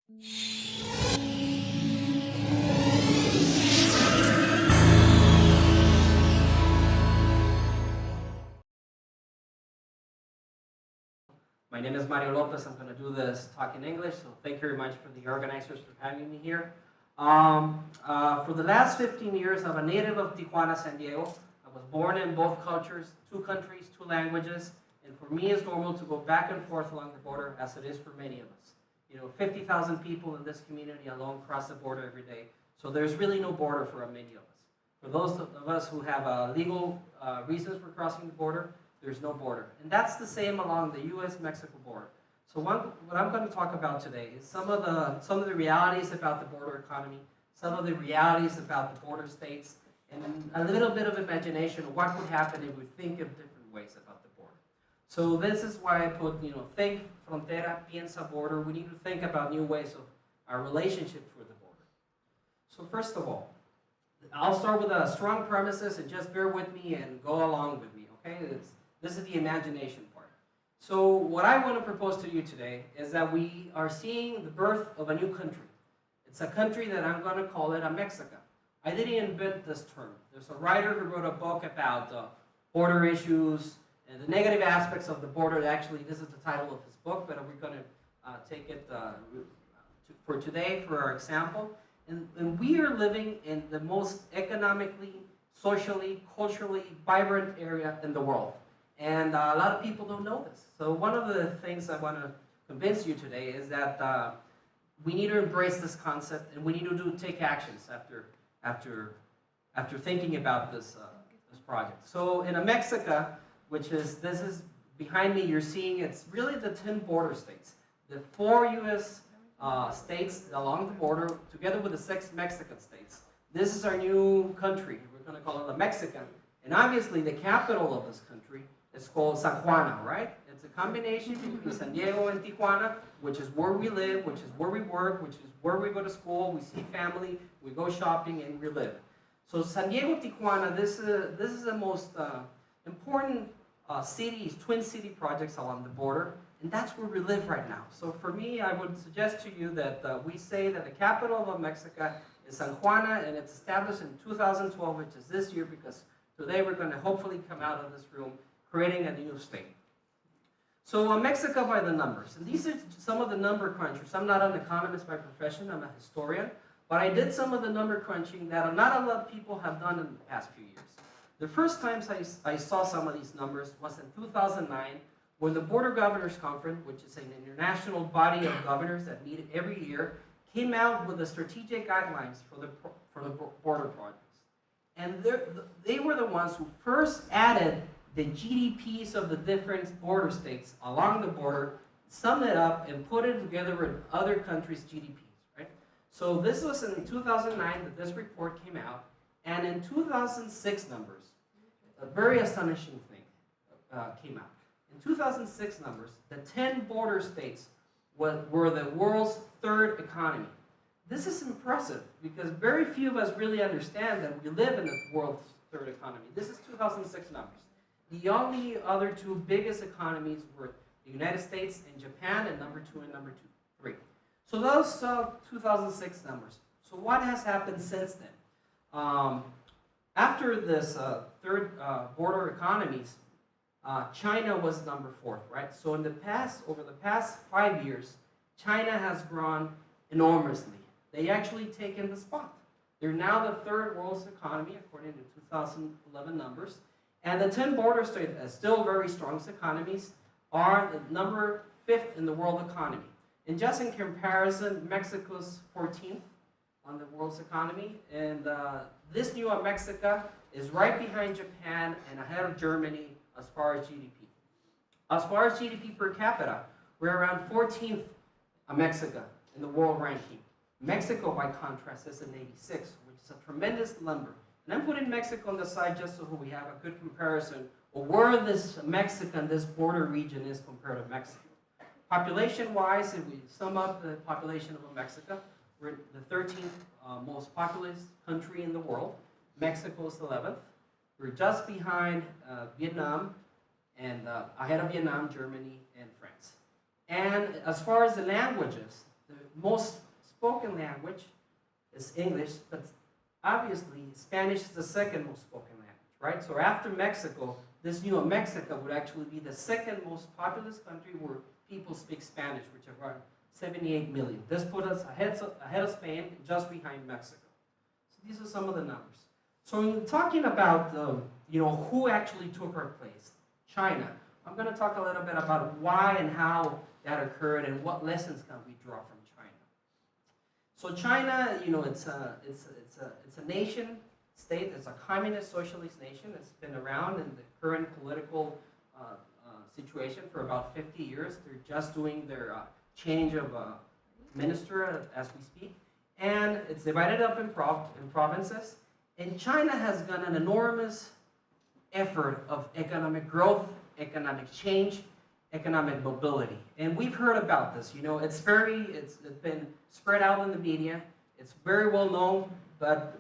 My name is Mario Lopez. I'm going to do this talk in English, so thank you very much for the organizers for having me here. For the last 15 years, I'm a native of Tijuana, San Diego. I was born in both cultures, two countries, two languages, and for me it's normal to go back and forth along the border as it is for many of us. 50,000 people in this community alone cross the border every day, so there's really no border for many of us. For those of us who have legal reasons for crossing the border, there's no border. And that's the same along the US-Mexico border. So what I'm going to talk about today is some of the realities about the border economy, some of the realities about the border states, and a little bit of imagination of what would happen if we think of different ways about the border. So this is why I put, think frontera, piensa border. We need to think about new ways of our relationship with the border. So first of all, I'll start with strong premises and just bear with me and go along with me, okay? This is the imagination part. So what I want to propose to you today is that we are seeing the birth of a new country. It's a country that I'm going to call it a Mexico. I didn't invent this term. There's a writer who wrote a book about border issues and the negative aspects of the border. Actually, this is the title of his book, but we're going to take it for today for our example. And we are living in the most economically, socially, culturally vibrant area in the world. And a lot of people don't know this. So one of the things I want to convince you today is that we need to embrace this concept, and we need to take actions after thinking about this project. So in a Mexico, this is behind me, you're seeing it's really the 10 border states. The 4 US states along the border, together with the 6 Mexican states. This is our new country. We're going to call it a Mexican. And obviously the capital of this country is called Tijuana, right? It's a combination between San Diego and Tijuana, which is where we live, which is where we work, which is where we go to school, we see family, we go shopping, and we live. So San Diego, Tijuana, this is the most important cities, twin city projects along the border, and that's where we live right now. So for me, I would suggest to you that we say that the capital of Mexico is San Juana, and it's established in 2012, which is this year, because today we're going to hopefully come out of this room creating a new state. So Mexico by the numbers, and these are some of the number crunchers. I'm not an economist by profession, I'm a historian, but I did some of the number crunching that not a lot of people have done in the past few years. The first times I saw some of these numbers was in 2009, when the Border Governors Conference, which is an international body of governors that meet every year, came out with the strategic guidelines for the border projects. And they were the ones who first added the GDPs of the different border states along the border, summed it up, and put it together with other countries' GDPs, right? So this was in 2009 that this report came out, and in 2006 numbers, a very astonishing thing came out. In 2006 numbers, the 10 border states were the world's 3rd economy. This is impressive because very few of us really understand that we live in the world's 3rd economy. This is 2006 numbers. The only other 2 biggest economies were the United States and Japan, and number 2 and number 3. So those 2006 numbers. So what has happened since then? After this 3rd border economies, China was number 4th, right? So over the past 5 years, China has grown enormously. They actually taken the spot. They're now the 3rd world's economy, according to 2011 numbers. And the 10 border states, still very strong economies, are the number 5th in the world economy. And just in comparison, Mexico's 14th on the world's economy, and this new Mexico is right behind Japan and ahead of Germany as far as GDP. As far as GDP per capita, we're around 14th Mexico in the world ranking. Mexico, by contrast, is in 86, which is a tremendous number. And I'm putting Mexico on the side just so we have a good comparison of where this border region is compared to Mexico. Population-wise, if we sum up the population of Mexico, we're the 13th most populous country in the world. Mexico is 11th. We're just behind Vietnam, and ahead of Vietnam, Germany, and France. And as far as the languages, the most spoken language is English, but obviously Spanish is the second most spoken language, right? So after Mexico, this new Mexico would actually be the second most populous country where people speak Spanish, which are around 78 million. This put us ahead of Spain, just behind Mexico. So these are some of the numbers. So in talking about who actually took our place, China, I'm going to talk a little bit about why and how that occurred and what lessons can we draw from China. So China, it's a nation state. It's a communist socialist nation. It's been around in the current political situation for about 50 years. They're just doing their change of minister as we speak, and it's divided up in provinces. And China has done an enormous effort of economic growth, economic change, economic mobility. And we've heard about this. It's been spread out in the media. It's very well known, but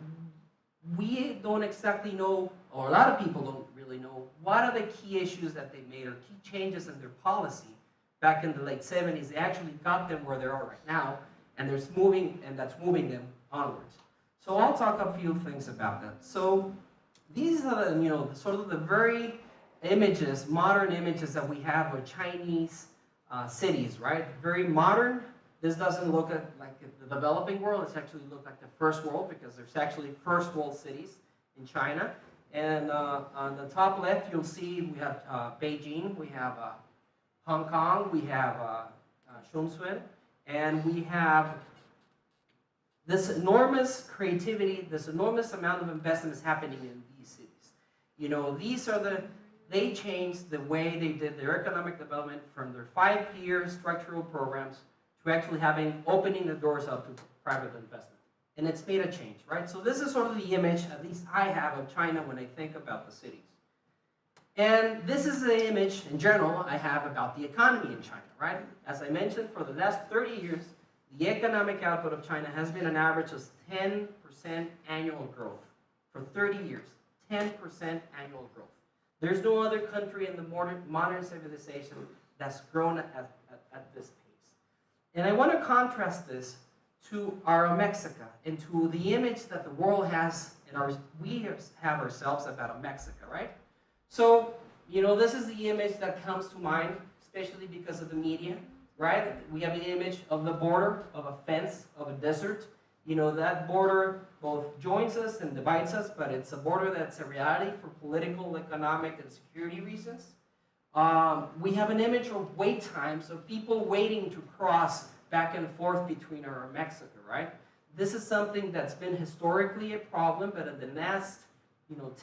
we don't exactly know, or a lot of people don't really know, what are the key issues that they made or key changes in their policy back in the late 70s. They actually got them where they are right now, and that's moving them onwards. So I'll talk a few things about that. So these are sort of the very modern images that we have of Chinese cities, right? Very modern. This doesn't look like the developing world. It's actually look like the first world, because there's actually first world cities in China. And on the top left, you'll see we have Beijing, we have Hong Kong, we have Shenzhen, and we have this enormous creativity, this enormous amount of investment is happening in these cities. They changed the way they did their economic development from their 5-year structural programs to actually opening the doors up to private investment. And it's made a change, right? So this is sort of the image, at least I have, of China when I think about the cities. And this is the image, in general, I have about the economy in China, right? As I mentioned, for the last 30 years, the economic output of China has been an average of 10% annual growth. For 30 years, 10% annual growth. There's no other country in the modern civilization that's grown at this pace. And I want to contrast this to our Mexico and to the image that the world has, and we have ourselves about Mexico, right? So, this is the image that comes to mind, especially because of the media, right? We have the image of the border, of a fence, of a desert. That border both joins us and divides us, but it's a border that's a reality for political, economic, and security reasons. We have an image of wait times of people waiting to cross back and forth between our Mexico, right? This is something that's been historically a problem, but in the last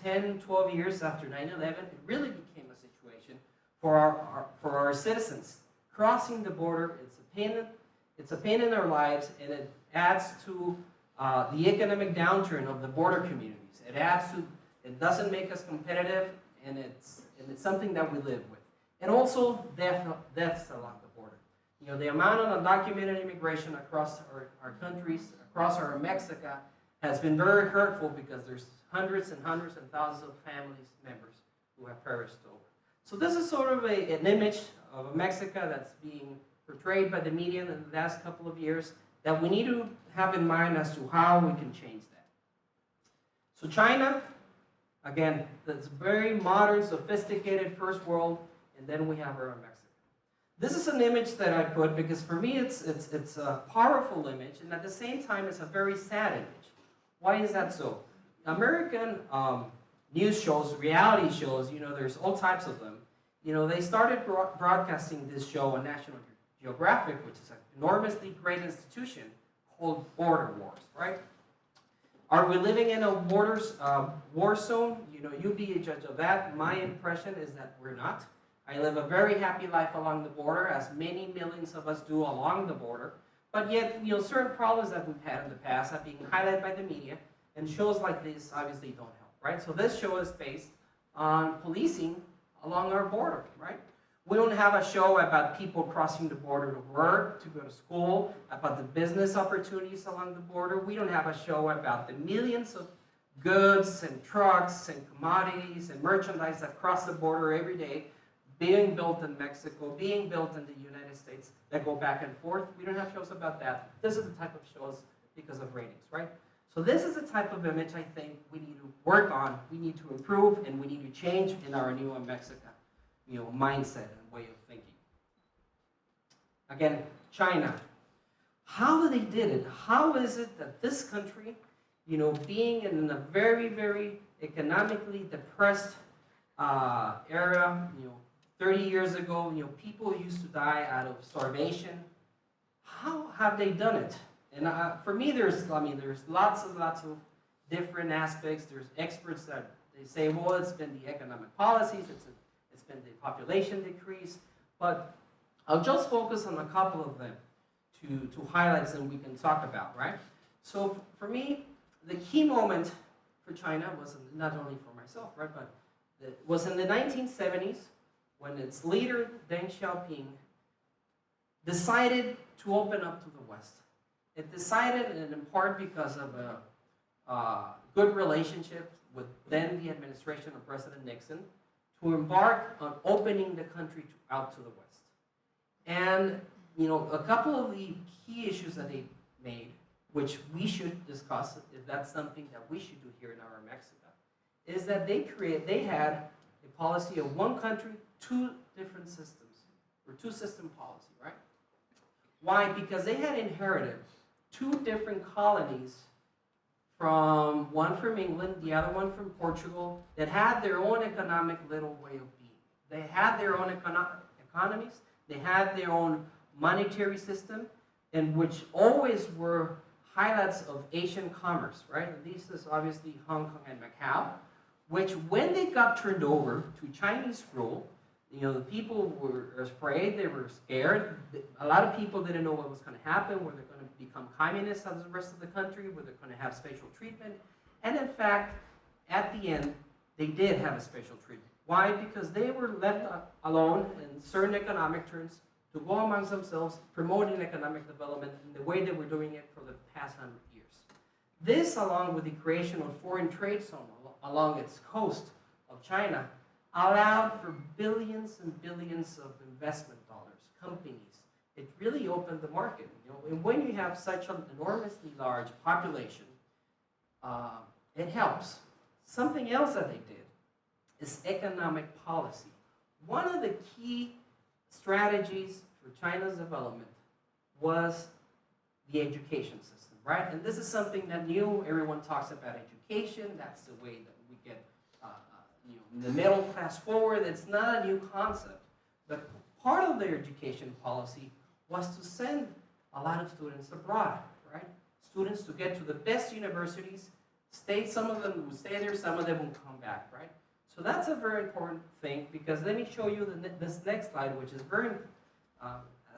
10, 12 years after 9/11, it really became a situation for our citizens. Crossing the border, it's a pain in their lives, and it adds to the economic downturn of the border communities. It doesn't make us competitive, and it's something that we live with. And also deaths along the border. The amount of undocumented immigration across our countries, across our Mexico, has been very hurtful, because there's hundreds and hundreds and thousands of families members who have perished over. So this is sort of an image of Mexico that's being portrayed by the media in the last couple of years that we need to have in mind as to how we can change that. So China, again, that's very modern, sophisticated first world, and then we have our Mexico. This is an image that I put because for me it's a powerful image, and at the same time it's a very sad image. Why is that so? American news shows, reality shows, there's all types of them. They started broadcasting this show on National Geographic, which is an enormously great institution, called Border Wars, right? Are we living in a war zone? You be a judge of that. My impression is that we're not. I live a very happy life along the border, as many millions of us do along the border. But yet, certain problems that we've had in the past are being highlighted by the media, and shows like this obviously don't help, right? So this show is based on policing along our border, right? We don't have a show about people crossing the border to work, to go to school, about the business opportunities along the border. We don't have a show about the millions of goods and trucks and commodities and merchandise that cross the border every day, being built in Mexico, being built in the United States that go back and forth. We don't have shows about that. This is the type of shows because of ratings, right? So this is the type of image I think we need to work on, we need to improve, and we need to change in our new Mexico, mindset and way of thinking. Again, China. How they did it? How is it that this country, being in a very, very economically depressed era, 30 years ago, people used to die out of starvation. How have they done it? And for me, there's lots and lots of different aspects. There's experts that they say, well, it's been the economic policies, it's been the population decrease, but I'll just focus on a couple of them to highlight and we can talk about, right? So for me, the key moment for China was not only for myself, right, but it was in the 1970s when its leader, Deng Xiaoping, decided to open up to the West. It decided, and in part because of a good relationship with then the administration of President Nixon, to embark on opening the country out to the West. And a couple of the key issues that they made, which we should discuss if that's something that we should do here in our Mexico, is that they had a policy of one country, two different systems, or two-system policy, right? Why? Because they had inherited two different colonies, one from England, the other one from Portugal, that had their own economic little way of being. They had their own economies, they had their own monetary system, and which always were highlights of Asian commerce, right? And this is obviously Hong Kong and Macau, which when they got turned over to Chinese rule, the people were afraid, they were scared. A lot of people didn't know what was going to happen, were they going to become communists as the rest of the country, were they going to have special treatment? And in fact, at the end, they did have a special treatment. Why? Because they were left alone in certain economic terms to go amongst themselves, promoting economic development in the way they were doing it for the past 100 years. This, along with the creation of foreign trade zone along its coast of China, allowed for billions and billions of investment dollars, companies. It really opened the market. And when you have such an enormously large population, it helps. Something else that they did is economic policy. One of the key strategies for China's development was the education system, right? And this is something that everyone talks about education. That's the way that we get the middle class forward. It's not a new concept, but part of their education policy was to send a lot of students abroad, right? Students to get to the best universities, some of them will stay there, some of them will come back, right? So that's a very important thing, because let me show you this next slide, which is very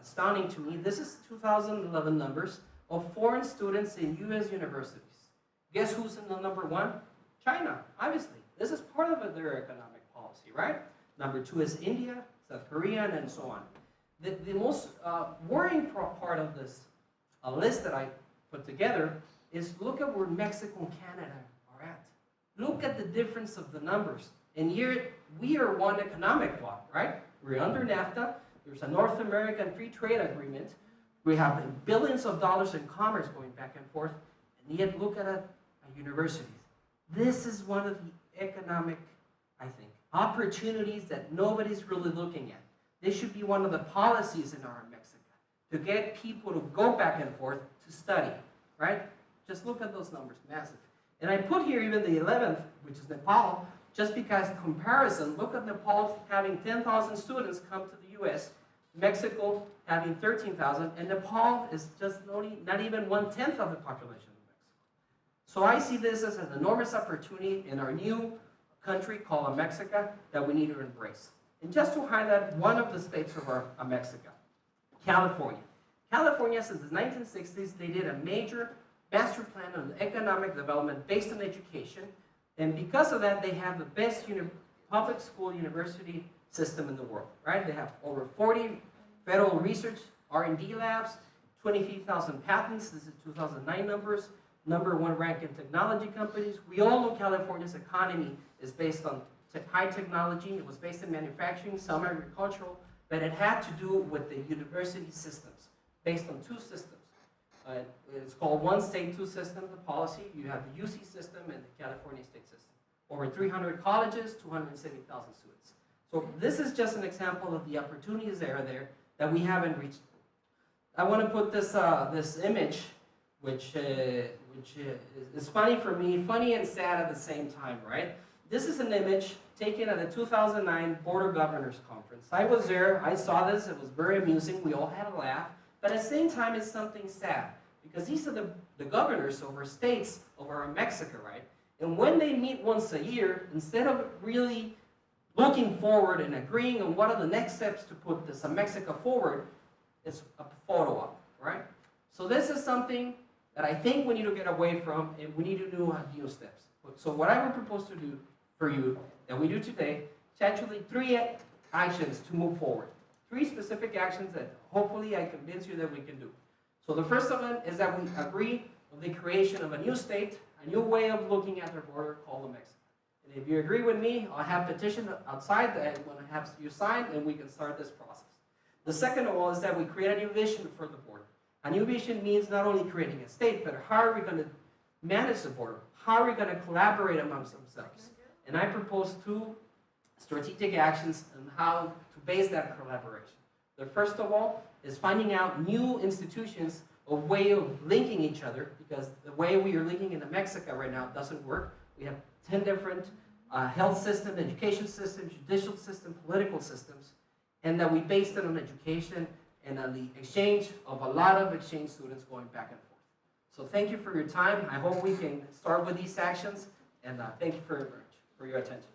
astounding to me. This is 2011 numbers of foreign students in U.S. universities. Guess who's in the number one? China, obviously. This is part of their economic policy, right? Number two is India, South Korea, and so on. The most worrying part of this list that I put together is look at where Mexico and Canada are at. Look at the difference of the numbers. And here, we are one economic bloc, right? We're under NAFTA. There's a North American free trade agreement. We have billions of dollars in commerce going back and forth. And yet, look at universities. This is one of the economic, I think, opportunities that nobody's really looking at. This should be one of the policies in our Mexico, to get people to go back and forth to study, right? Just look at those numbers, massive. And I put here even the 11th, which is Nepal, just because comparison. Look at Nepal having 10,000 students come to the U.S., Mexico having 13,000, and Nepal is just not even 1/10 of the population of Mexico. So I see this as an enormous opportunity in our new country called Mexico that we need to embrace. And just to highlight one of the states of our Mexico, California. California, since the 1960s, they did a major master plan on economic development based on education. And because of that, they have the best public school university system in the world, right? They have over 40 federal research R&D labs, 23,000 patents. This is 2009 numbers. #1 rank in technology companies. We all know California's economy is based on high technology. It was based in manufacturing, some agricultural, but it had to do with the university systems, based on two systems. It's called one state, two system, the policy. You have the UC system and the California state system. Over 300 colleges, 270,000 students. So this is just an example of the opportunities that are there that we haven't reached. I want to put this, this image, which is funny for me, funny and sad at the same time, right? This is an image taken at the 2009 Board of Governors Conference. I was there, I saw this, it was very amusing, we all had a laugh, but at the same time it's something sad, because these are the governors over states over Mexico, right? And when they meet once a year, instead of really looking forward and agreeing on what are the next steps to put this Mexico forward, it's a photo op, right? So this is something that I think we need to get away from, and we need to do new steps. So what I would propose to do for you, that we do today, is actually 3 actions to move forward. 3 specific actions that hopefully I convince you that we can do. So the first of them is that we agree on the creation of a new state, a new way of looking at their border called the Mexico. And if you agree with me, I'll have petition outside that I'm going to have you sign, and we can start this process. The second of all is that we create a new vision for the border. A new vision means not only creating a state, but how are we going to manage the border? How are we going to collaborate amongst themselves? And I propose 2 strategic actions on how to base that collaboration. The first of all is finding out new institutions, a way of linking each other, because the way we are linking in Mexico right now doesn't work. We have 10 different health systems, education systems, judicial systems, political systems, and that we based it on education and on the exchange of a lot of exchange students going back and forth. So thank you for your time. I hope we can start with these actions, and thank you very much for your attention.